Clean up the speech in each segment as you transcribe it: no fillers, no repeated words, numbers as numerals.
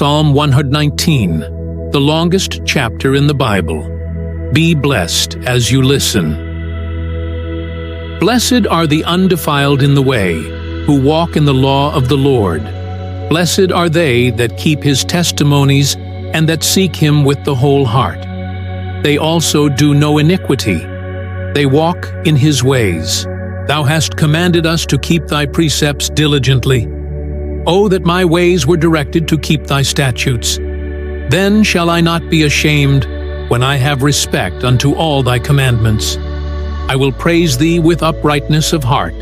Psalm 119, the longest chapter in the Bible. Be blessed as you listen. Blessed are the undefiled in the way, who walk in the law of the Lord. Blessed are they that keep his testimonies and that seek him with the whole heart. They also do no iniquity. They walk in his ways. Thou hast commanded us to keep thy precepts diligently. O that my ways were directed to keep thy statutes! Then shall I not be ashamed when I have respect unto all thy commandments. I will praise thee with uprightness of heart,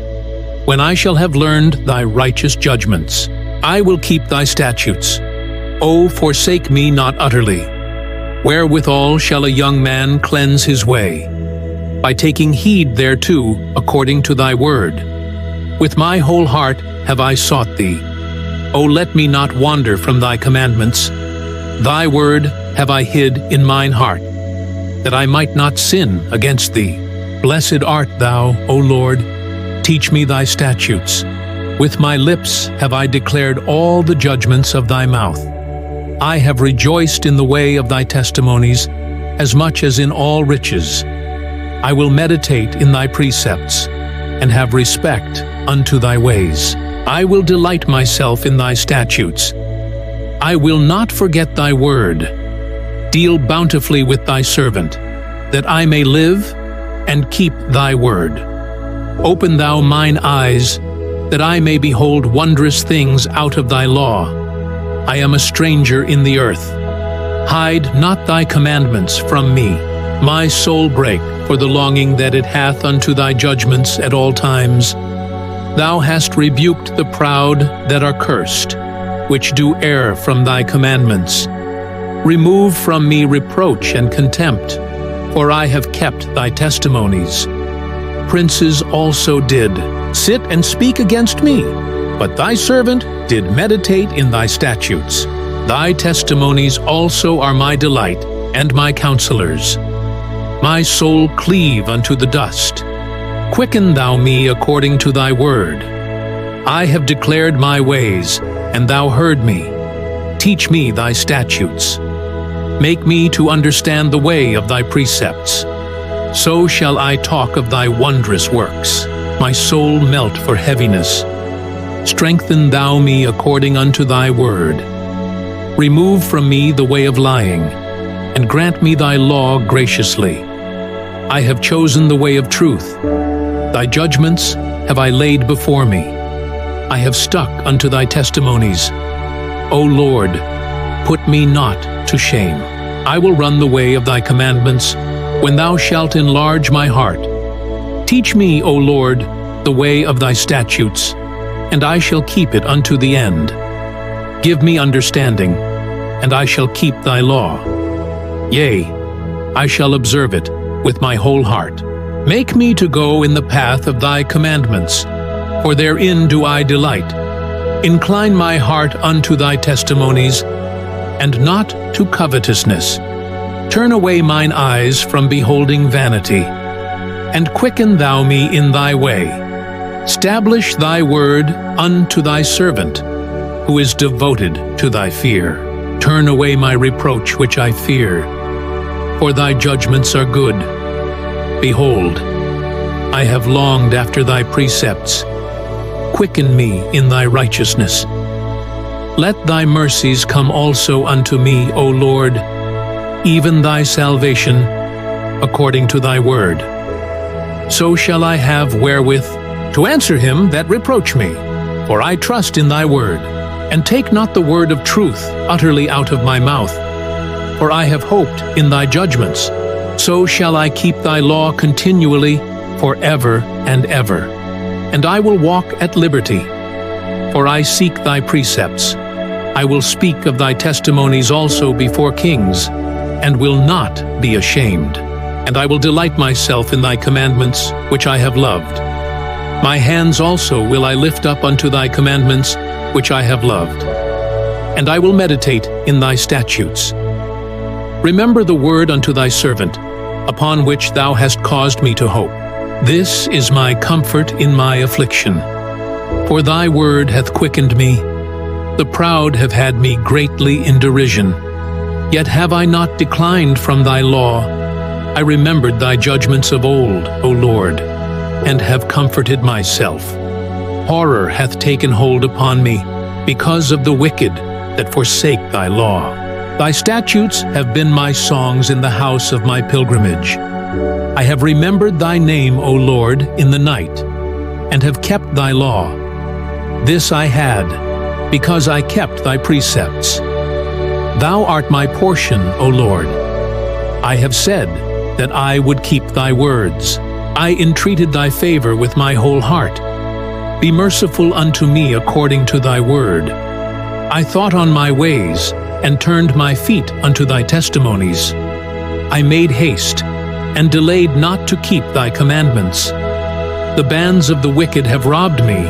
when I shall have learned thy righteous judgments. I will keep thy statutes. O forsake me not utterly. Wherewithal shall a young man cleanse his way? By taking heed thereto according to thy word. With my whole heart have I sought thee. O let me not wander from thy commandments. Thy word have I hid in mine heart, that I might not sin against thee. Blessed art thou, O Lord. Teach me thy statutes. With my lips have I declared all the judgments of thy mouth. I have rejoiced in the way of thy testimonies, as much as in all riches. I will meditate in thy precepts, and have respect unto thy ways. I will delight myself in thy statutes. I will not forget thy word. Deal bountifully with thy servant, that I may live and keep thy word. Open thou mine eyes, that I may behold wondrous things out of thy law. I am a stranger in the earth. Hide not thy commandments from me. My soul break for the longing that it hath unto thy judgments at all times. Thou hast rebuked the proud that are cursed, which do err from thy commandments. Remove from me reproach and contempt, for I have kept thy testimonies. Princes also did sit and speak against me, but thy servant did meditate in thy statutes. Thy testimonies also are my delight, and my counselors. My soul cleave unto the dust. Quicken thou me according to thy word. I have declared my ways, and thou heard me. Teach me thy statutes. Make me to understand the way of thy precepts. So shall I talk of thy wondrous works. My soul melt for heaviness. Strengthen thou me according unto thy word. Remove from me the way of lying, and grant me thy law graciously. I have chosen the way of truth. Thy judgments have I laid before me. I have stuck unto thy testimonies. O Lord, put me not to shame. I will run the way of thy commandments, when thou shalt enlarge my heart. Teach me, O Lord, the way of thy statutes, and I shall keep it unto the end. Give me understanding, and I shall keep thy law. Yea, I shall observe it with my whole heart. Make me to go in the path of thy commandments, for therein do I delight. Incline my heart unto thy testimonies, and not to covetousness. Turn away mine eyes from beholding vanity, and quicken thou me in thy way. Stablish thy word unto thy servant, who is devoted to thy fear. Turn away my reproach which I fear, for thy judgments are good. Behold, I have longed after thy precepts. Quicken me in thy righteousness. Let thy mercies come also unto me, O Lord, even thy salvation, according to thy word. So shall I have wherewith to answer him that reproach me, for I trust in thy word. And take not the word of truth utterly out of my mouth, for I have hoped in thy judgments. So shall I keep thy law continually, forever and ever. And I will walk at liberty, for I seek thy precepts. I will speak of thy testimonies also before kings, and will not be ashamed. And I will delight myself in thy commandments, which I have loved. My hands also will I lift up unto thy commandments, which I have loved. And I will meditate in thy statutes. Remember the word unto thy servant, upon which thou hast caused me to hope. This is my comfort in my affliction. For thy word hath quickened me. The proud have had me greatly in derision. Yet have I not declined from thy law. I remembered thy judgments of old, O Lord, and have comforted myself. Horror hath taken hold upon me, because of the wicked that forsake thy law. Thy statutes have been my songs in the house of my pilgrimage. I have remembered thy name, O Lord, in the night, and have kept thy law. This I had, because I kept thy precepts. Thou art my portion, O Lord. I have said that I would keep thy words. I entreated thy favor with my whole heart. Be merciful unto me according to thy word. I thought on my ways, and turned my feet unto thy testimonies. I made haste, and delayed not to keep thy commandments. The bands of the wicked have robbed me,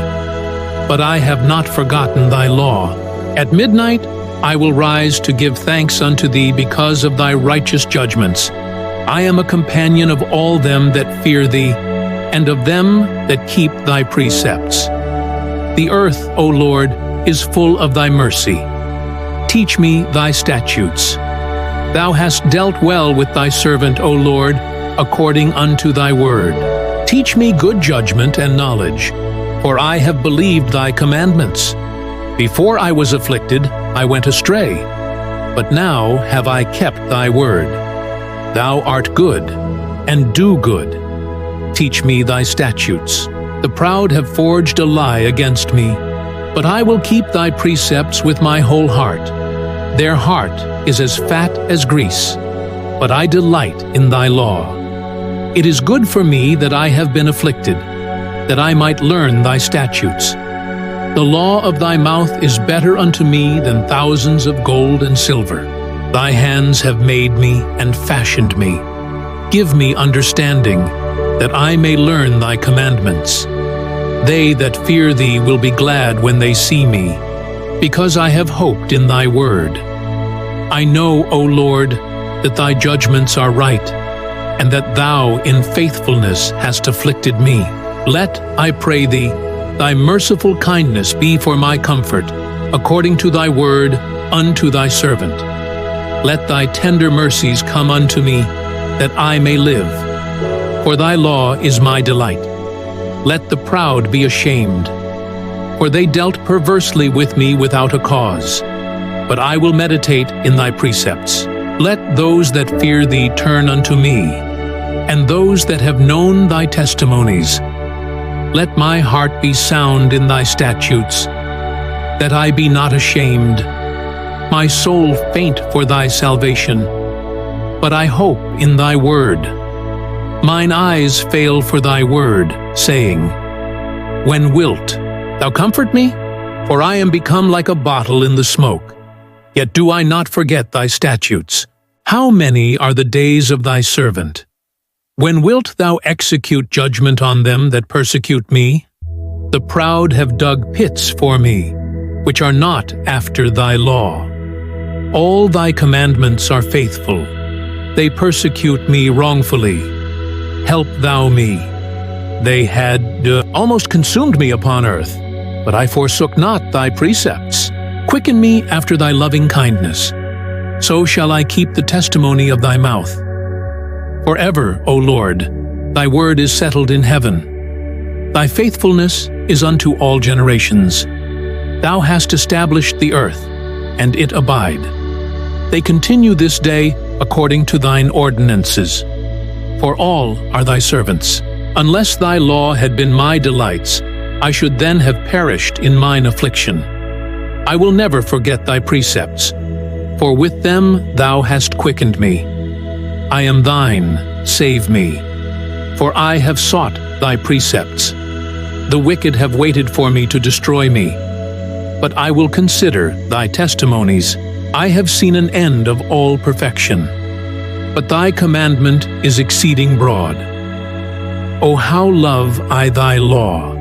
but I have not forgotten thy law. At midnight I will rise to give thanks unto thee because of thy righteous judgments. I am a companion of all them that fear thee, and of them that keep thy precepts. The earth, O Lord, is full of thy mercy. Teach me thy statutes. Thou hast dealt well with thy servant, O Lord, according unto thy word. Teach me good judgment and knowledge, for I have believed thy commandments. Before I was afflicted, I went astray, but now have I kept thy word. Thou art good, and do good. Teach me thy statutes. The proud have forged a lie against me, but I will keep thy precepts with my whole heart. Their heart is as fat as grease, but I delight in thy law. It is good for me that I have been afflicted, that I might learn thy statutes. The law of thy mouth is better unto me than thousands of gold and silver. Thy hands have made me and fashioned me. Give me understanding, that I may learn thy commandments. They that fear thee will be glad when they see me, because I have hoped in thy word. I know, O Lord, that thy judgments are right, and that thou in faithfulness hast afflicted me. Let, I pray thee, thy merciful kindness be for my comfort, according to thy word unto thy servant. Let thy tender mercies come unto me, that I may live. For thy law is my delight. Let the proud be ashamed, for they dealt perversely with me without a cause. But I will meditate in thy precepts. Let those that fear thee turn unto me, and those that have known thy testimonies. Let my heart be sound in thy statutes, that I be not ashamed. My soul faint for thy salvation, but I hope in thy word. Mine eyes fail for thy word, saying, When wilt thou comfort me? For I am become like a bottle in the smoke. Yet do I not forget thy statutes. How many are the days of thy servant? When wilt thou execute judgment on them that persecute me? The proud have dug pits for me, which are not after thy law. All thy commandments are faithful. They persecute me wrongfully. Help thou me. They had almost consumed me upon earth, but I forsook not thy precepts. Quicken me after thy loving kindness. So shall I keep the testimony of thy mouth. Forever, O Lord, thy word is settled in heaven. Thy faithfulness is unto all generations. Thou hast established the earth, and it abide. They continue this day according to thine ordinances. For all are thy servants. Unless thy law had been my delights, I should then have perished in mine affliction. I will never forget thy precepts, for with them thou hast quickened me. I am thine, save me, for I have sought thy precepts. The wicked have waited for me to destroy me, but I will consider thy testimonies. I have seen an end of all perfection, but thy commandment is exceeding broad. O how love I thy law!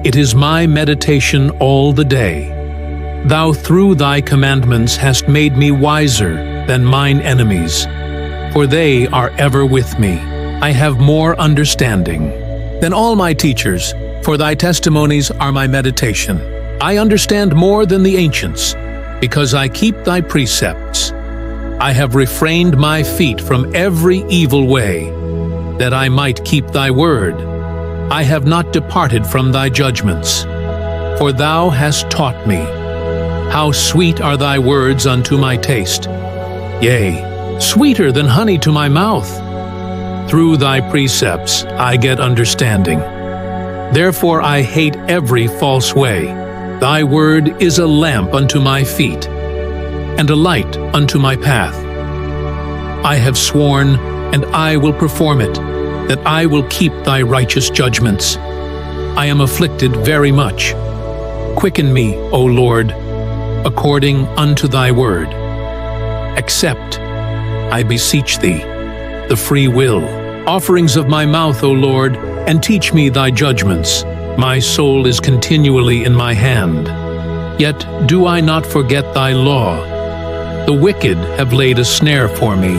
It is my meditation all the day. Thou through thy commandments hast made me wiser than mine enemies, for they are ever with me. I have more understanding than all my teachers, for thy testimonies are my meditation. I understand more than the ancients, because I keep thy precepts. I have refrained my feet from every evil way, that I might keep thy word. I have not departed from thy judgments, for thou hast taught me. How sweet are thy words unto my taste, yea, sweeter than honey to my mouth. Through thy precepts I get understanding. Therefore I hate every false way. Thy word is a lamp unto my feet, and a light unto my path. I have sworn, and I will perform it, that I will keep thy righteous judgments. I am afflicted very much. Quicken me, O Lord, according unto thy word. Accept, I beseech thee, the free will, offerings of my mouth, O Lord, and teach me thy judgments. My soul is continually in my hand. Yet do I not forget thy law. The wicked have laid a snare for me.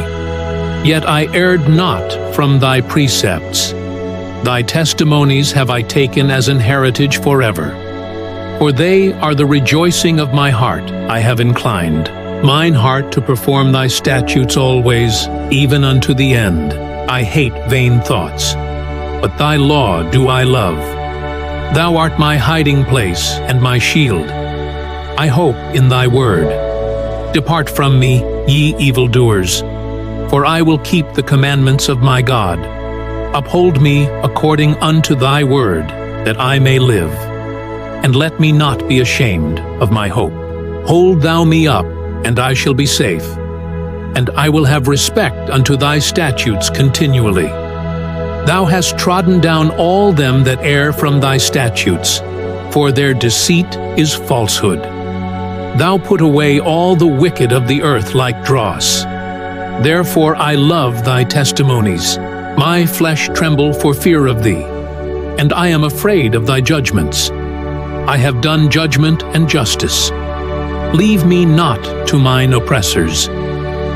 Yet I erred not from thy precepts. Thy testimonies have I taken as an heritage forever. For they are the rejoicing of my heart, I have inclined mine heart to perform thy statutes always, even unto the end. I hate vain thoughts, but thy law do I love. Thou art my hiding place and my shield. I hope in thy word. Depart from me, ye evildoers, for I will keep the commandments of my God. Uphold me according unto thy word, that I may live. And let me not be ashamed of my hope. Hold thou me up, and I shall be safe. And I will have respect unto thy statutes continually. Thou hast trodden down all them that err from thy statutes, for their deceit is falsehood. Thou put away all the wicked of the earth like dross. Therefore I love thy testimonies. My flesh tremble for fear of thee, and I am afraid of thy judgments. I have done judgment and justice. Leave me not to mine oppressors.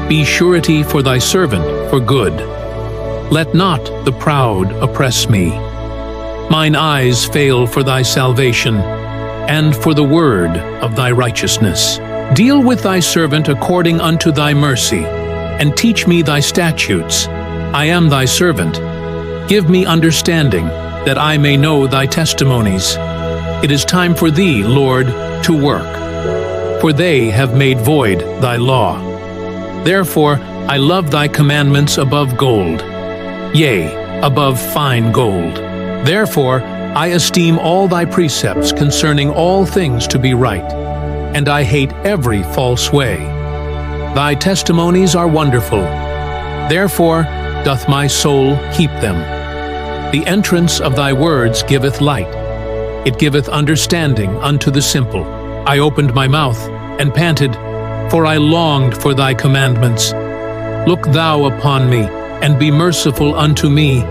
Be surety for thy servant for good. Let not the proud oppress me. Mine eyes fail for thy salvation, and for the word of thy righteousness. Deal with thy servant according unto thy mercy, and teach me thy statutes. I am thy servant. Give me understanding, that I may know thy testimonies. It is time for thee, Lord, to work, for they have made void thy law. Therefore I love thy commandments above gold, yea, above fine gold. Therefore I esteem all thy precepts concerning all things to be right, and I hate every false way. Thy testimonies are wonderful. Therefore doth my soul keep them. The entrance of thy words giveth light. It giveth understanding unto the simple. I opened my mouth and panted, for I longed for thy commandments. Look thou upon me, and be merciful unto me,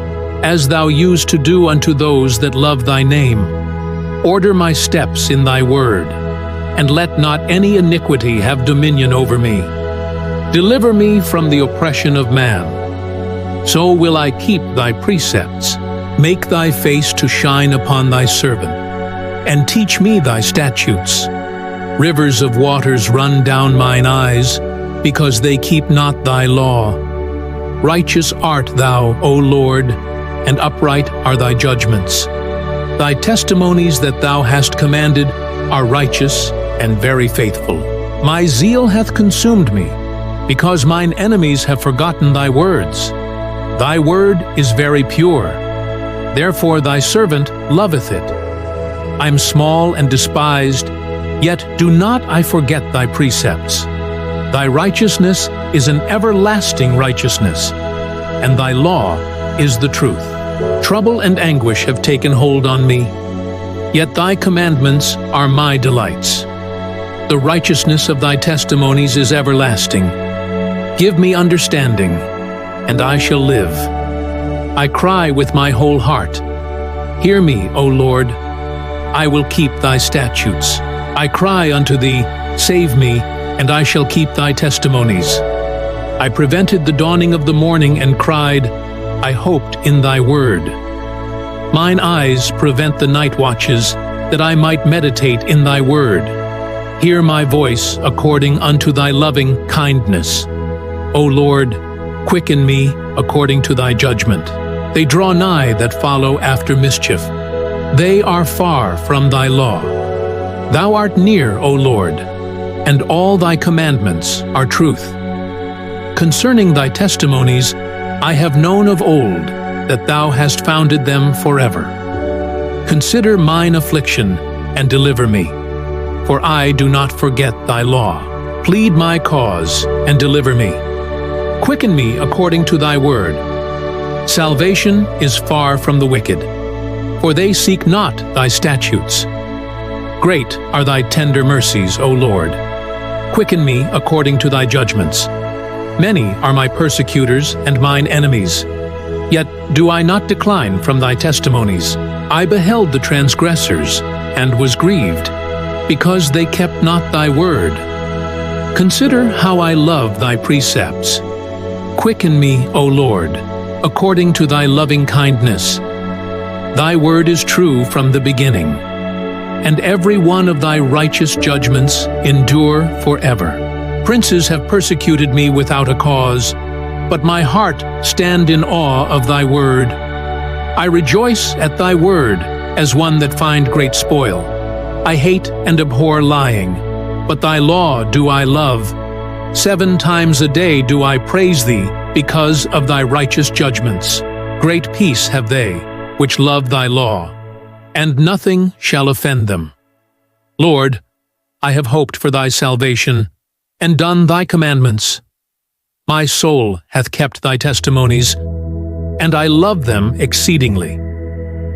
as thou used to do unto those that love thy name. Order my steps in thy word, and let not any iniquity have dominion over me. Deliver me from the oppression of man. So will I keep thy precepts. Make thy face to shine upon thy servant, and teach me thy statutes. Rivers of waters run down mine eyes, because they keep not thy law. Righteous art thou, O Lord, and upright are thy judgments. Thy testimonies that thou hast commanded are righteous and very faithful. My zeal hath consumed me, because mine enemies have forgotten thy words. Thy word is very pure. Therefore thy servant loveth it. I am small and despised, yet do not I forget thy precepts. Thy righteousness is an everlasting righteousness, and thy law is the truth. Trouble and anguish have taken hold on me, yet thy commandments are my delights. The righteousness of thy testimonies is everlasting. Give me understanding, and I shall live. I cry with my whole heart. Hear me, O Lord. I will keep thy statutes. I cry unto thee, save me, and I shall keep thy testimonies. I prevented the dawning of the morning and cried, I hoped in thy word. Mine eyes prevent the night watches, that I might meditate in thy word. Hear my voice according unto thy loving kindness. O Lord, quicken me according to thy judgment. They draw nigh that follow after mischief. They are far from thy law. Thou art near, O Lord, and all thy commandments are truth. Concerning thy testimonies, I have known of old that thou hast founded them forever. Consider mine affliction and deliver me, for I do not forget thy law. Plead my cause and deliver me. Quicken me according to thy word. Salvation is far from the wicked, for they seek not thy statutes. Great are thy tender mercies, O Lord. Quicken me according to thy judgments. Many are my persecutors and mine enemies. Yet do I not decline from thy testimonies. I beheld the transgressors, and was grieved, because they kept not thy word. Consider how I love thy precepts. Quicken me, O Lord, according to thy loving kindness. Thy word is true from the beginning, and every one of thy righteous judgments endure forever. Princes have persecuted me without a cause, but my heart stand in awe of thy word. I rejoice at thy word as one that find great spoil. I hate and abhor lying, but thy law do I love. 7 times a day do I praise thee because of thy righteous judgments. Great peace have they which love thy law, and nothing shall offend them. Lord, I have hoped for thy salvation, and done thy commandments. My soul hath kept thy testimonies, and I love them exceedingly.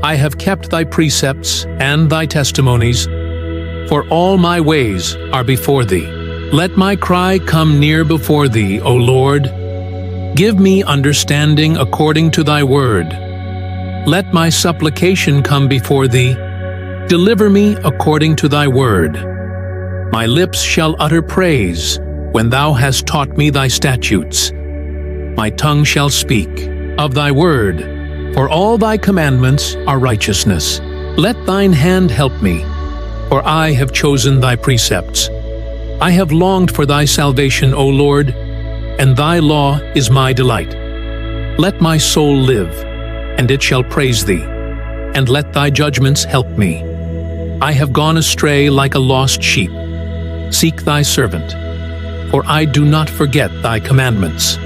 I have kept thy precepts and thy testimonies, for all my ways are before thee. Let my cry come near before thee, O Lord. Give me understanding according to thy word. Let my supplication come before thee. Deliver me according to thy word. My lips shall utter praise when thou hast taught me thy statutes. My tongue shall speak of thy word, for all thy commandments are righteousness. Let thine hand help me, for I have chosen thy precepts. I have longed for thy salvation, O Lord, and thy law is my delight. Let my soul live, and it shall praise thee, and let thy judgments help me. I have gone astray like a lost sheep. Seek thy servant, for I do not forget thy commandments.